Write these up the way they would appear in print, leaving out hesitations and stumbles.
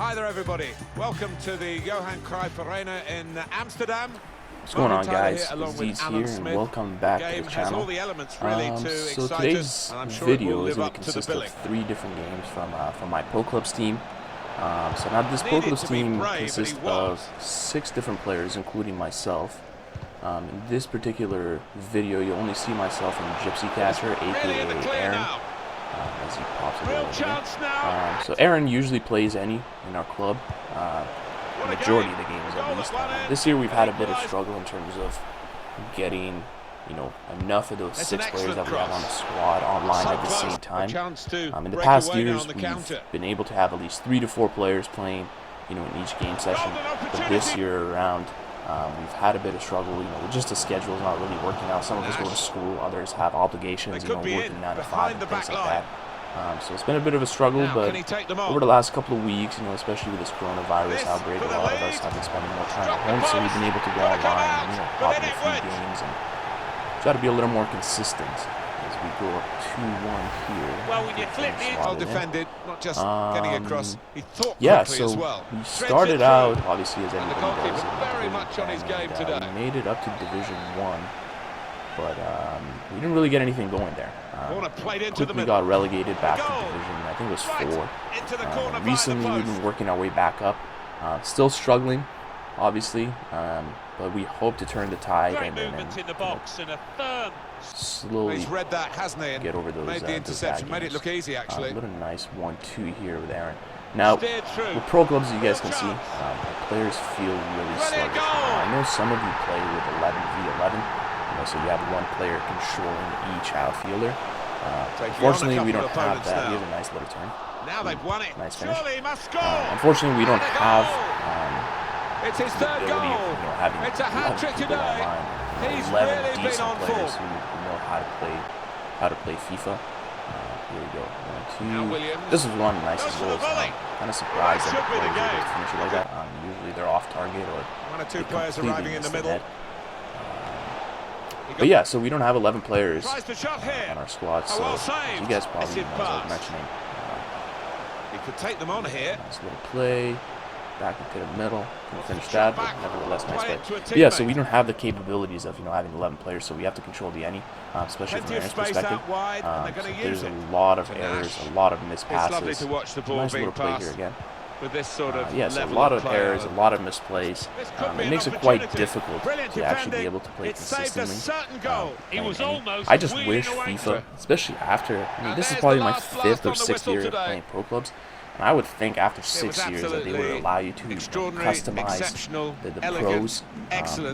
Hi there, everybody. Welcome to the Johan Cruyff Arena in Amsterdam. What's going on, guys? Z's here, and welcome back to the channel. So today's video is going to consist of 3 different games from my Pro Clubs team. So now this Pro Clubs team consists of 6 different players, including myself. In this particular video, you'll only see myself and Gypsy Catcher, aka Aaron, as he pops it over here. So Aaron usually plays any in our club. Majority of the games at least. This year we've had a bit of struggle in terms of getting, enough of those 6 players that we have on the squad online at the same time. In the past years we've been able to have at least 3 to 4 players playing, in each game session. But this year around, we've had a bit of struggle. Just the schedule is not really working out. Some of us go to school, others have obligations, working 9 to 5 and things like that. So it's been a bit of a struggle, but over the last couple of weeks, especially with this coronavirus outbreak, a lot of us have been spending more time at home, so we've been able to go online and, pop in a few games and try to be a little more consistent as we go up 2-1 here. Well, when you flip it, well defended, not just getting across. He thought yeah, quickly so as well. We started out, obviously, as everybody does, very much on his game today. We made it up to Division 1. But we didn't really get anything going there. Quickly got relegated back to Division, I think it was 4. Recently, we've been working our way back up. Still struggling, obviously, but we hope to turn the tide and slowly get over those bad made it look easy, actually. What a nice 1-2 here with Aaron. Now, with Pro Clubs, you guys can see, the players feel really sluggish. I know some of you play with 11v11. So you have 1 player controlling each outfielder. Unfortunately, we don't have that. He has a nice little turn. Now they've won it. Nice finish. Unfortunately, we don't have it's his third goal. Having it's a hat trick today. He's 11 really decent been on players form. who know how to play FIFA. Here we go. 1-2. This is one nice as well. Kind of surprised that the players are able to finish it like that. Usually they're off target or 1 or 2 players arriving in the middle. But yeah, so we don't have 11 players on our squad, so as you guys probably know, as I was mentioning, he could take them on here. Nice little play, back into the middle, couldn't finish that, but nevertheless, nice play. But yeah, so we don't have the capabilities of having 11 players, so we have to control the any, especially from Aaron's perspective. So there's a lot of errors, a lot of missed passes. Nice little play here again. With this sort of yeah, so a lot of errors, a lot of misplays. It makes it quite difficult to actually be able to play consistently. I just wish FIFA, especially after, this is probably my 5th or 6th year of playing Pro Clubs, and I would think after 6 years that they would allow you to customize the pros,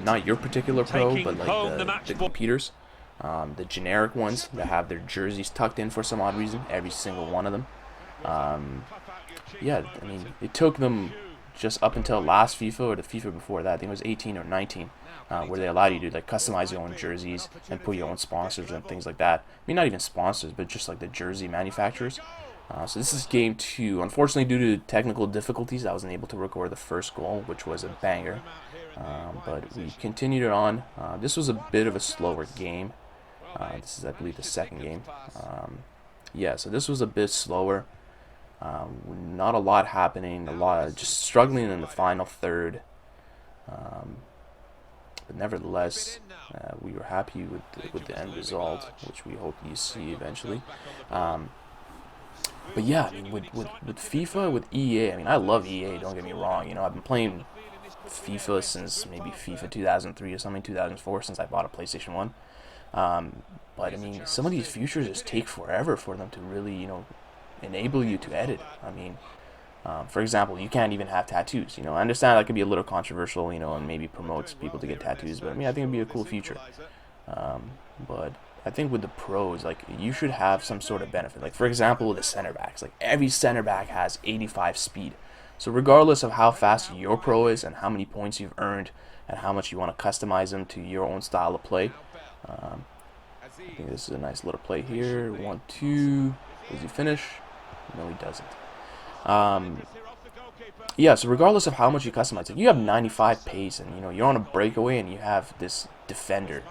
not your particular pro, but like the computers, the generic ones that have their jerseys tucked in for some odd reason, every single one of them. Yeah, it took them just up until last FIFA or the FIFA before that, I think it was 18 or 19, where they allowed you to customize your own jerseys and put your own sponsors and things like that. Not even sponsors, but just like the jersey manufacturers. So this is game 2. Unfortunately, due to technical difficulties, I wasn't able to record the first goal, which was a banger. But we continued it on. This was a bit of a slower game. This is, I believe, the 2nd game. Yeah, so this was a bit slower. Not a lot happening, just struggling in the final third, but nevertheless, we were happy with the end result, which we hope you see eventually. But yeah, with FIFA, with EA, I love EA, don't get me wrong. I've been playing FIFA since maybe FIFA 2003 or something, 2004, since I bought a PlayStation 1. But some of these features just take forever for them to really, enable you to edit. For example, you can't even have tattoos. I understand that could be a little controversial, and maybe promotes people to get tattoos, but I think it'd be a cool feature. But I think with the pros, you should have some sort of benefit. For example, with the center backs, every center back has 85 speed. So regardless of how fast your pro is and how many points you've earned and how much you want to customize them to your own style of play, I think this is a nice little play here. 1-2. Does he finish? No, he doesn't. Yeah, so regardless of how much you customize it, you have 95 pace, and you're on a breakaway, and you have this defender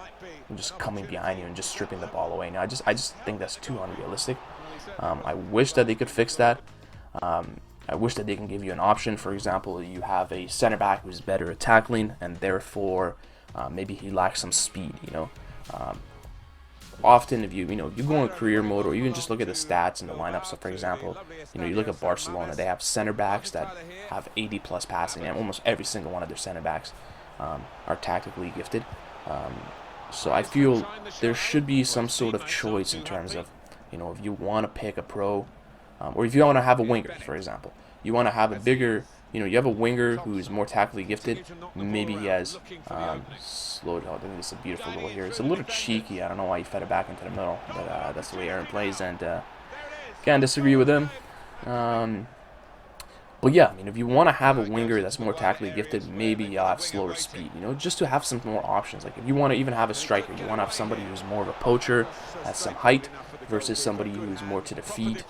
just coming behind you and just stripping the ball away. Now, I just think that's too unrealistic. I wish that they could fix that. I wish that they can give you an option. For example, you have a center back who's better at tackling, and therefore maybe he lacks some speed. Often if you go in career mode, or even just look at the stats in the lineup. So for example, you look at Barcelona, they have center backs that have 80 plus passing, and almost every single one of their center backs are tactically gifted. So I feel there should be some sort of choice in terms of, if you want to pick a pro, or if you want to have a winger, for example, you want to have a bigger, you have a winger who's more tactically gifted. Maybe he has slowed. I think this is a beautiful goal here. It's a little cheeky. I don't know why he fed it back into the middle, but that's the way Aaron plays, and can't disagree with him. But yeah, if you want to have a winger that's more tactically gifted, maybe you'll have slower speed, just to have some more options. Like if you want to even have a striker, you want to have somebody who's more of a poacher, has some height, versus somebody who's more to the feet.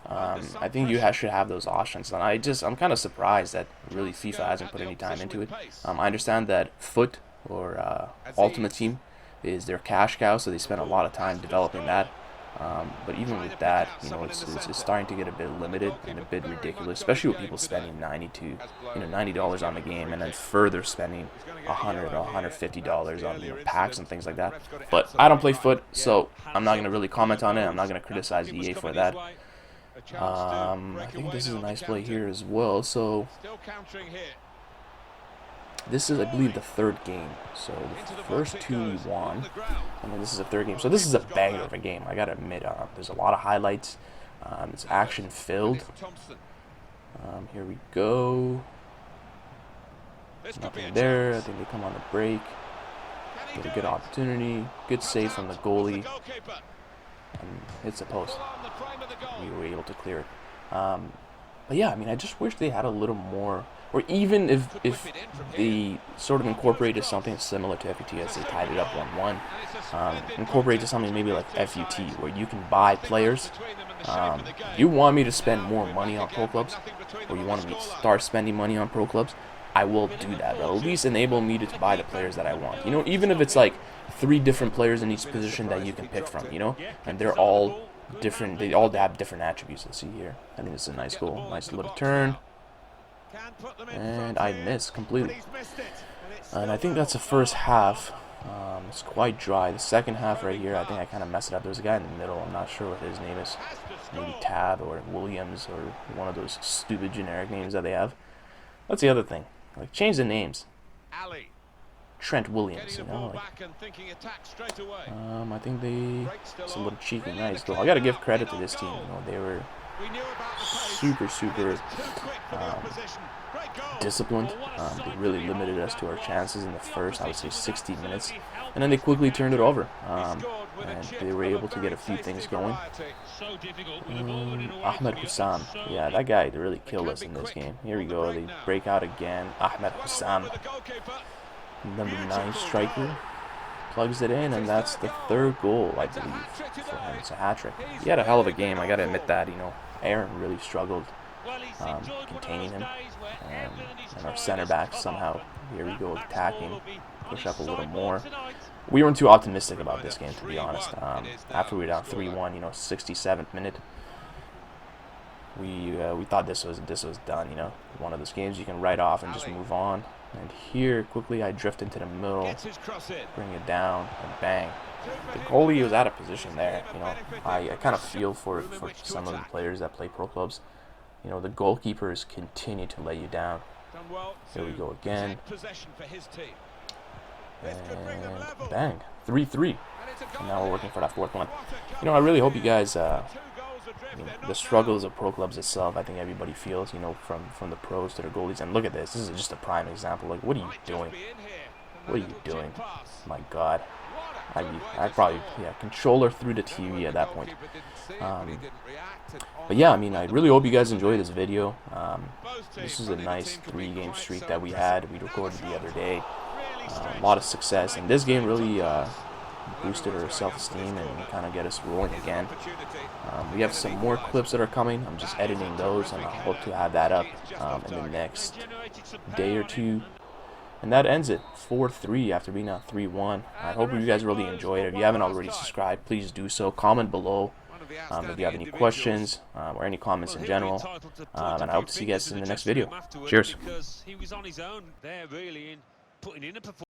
I think you should have those options, and I'm kind of surprised that really FIFA hasn't put any time into it. I understand that Foot or Ultimate Team is their cash cow, so they spend a lot of time developing that. But even with that, it's starting to get a bit limited and a bit ridiculous, especially with people spending $90 on the game, and then further spending $100 or $150 on packs and things like that. But I don't play Foot, so I'm not going to really comment on it. I'm not going to criticize EA for that. I think this is a nice play here as well. So this is, I believe, the third game. So the first two we won, and then this is the third game. So this is a banger of a game, I gotta admit. There's a lot of highlights. It's action filled. Here we go. Nothing there. I think they come on the break. Get a good opportunity. Good save from the goalie. And hits the post. We were able to clear it. But yeah, I just wish they had a little more. Or even if they sort of incorporated something similar to FUT as they tied it up 1-1, incorporated something maybe like FUT where you can buy players. You want me to spend more money on pro clubs, or you want me to start spending money on pro clubs, I will do that. But at least enable me to buy the players that I want. Even if it's like 3 different players in each position that you can pick from, and they're all different. They all have different attributes. Let's see here. I think it's a nice goal. Nice little turn. And I missed completely. And I think that's the first half. It's quite dry. The second half right here, I think I kind of messed it up. There's a guy in the middle. I'm not sure what his name is. Maybe Tab or Williams or one of those stupid generic names that they have. That's the other thing. Like, change the names. Trent Williams, I think it's a little cheeky. Nice goal. I got to give credit to this team. They were super disciplined. They really limited us to our chances in the first, I would say, 60 minutes, and then they quickly turned it over, and they were able to get a few things going. Ahmed Hussam, yeah, that guy really killed us in this game. Here we go. They break out again. Ahmed Hussam, number 9 striker, plugs it in, and that's the 3rd goal, I believe, for him. It's a hat-trick. He had a hell of a game, I gotta admit that. Aaron really struggled containing him, and our center back somehow, here we go, attacking, push up a little more. We weren't too optimistic about this game, to be honest. After we were down 3-1, 67th minute, we thought this was done. One of those games you can write off and just move on. And here, quickly, I drift into the middle, bring it down, and bang. The goalie was out of position there. I kind of feel for some of the players that play pro clubs. The goalkeepers continue to let you down. Here we go again. And bang, 3-3. And now we're working for that 4th one. I really hope you guys, the struggles of pro clubs itself, I think everybody feels, from the pros to the goalies. And look at this. This is just a prime example. Like, what are you doing? What are you doing? My God. I'd probably, controller through the TV at that point. But yeah, I really hope you guys enjoyed this video. This is a nice 3-game streak that we had. We recorded the other day. A lot of success, and this game really boosted our self-esteem and kind of get us rolling again. We have some more clips that are coming. I'm just editing those, and I hope to have that up in the next day or two. And that ends it, 4-3 after being on 3-1. I hope you guys really enjoyed it. If you haven't already subscribed, please do so. Comment below. if you have any questions or any comments in general. And I hope to see you guys in the next video. Cheers.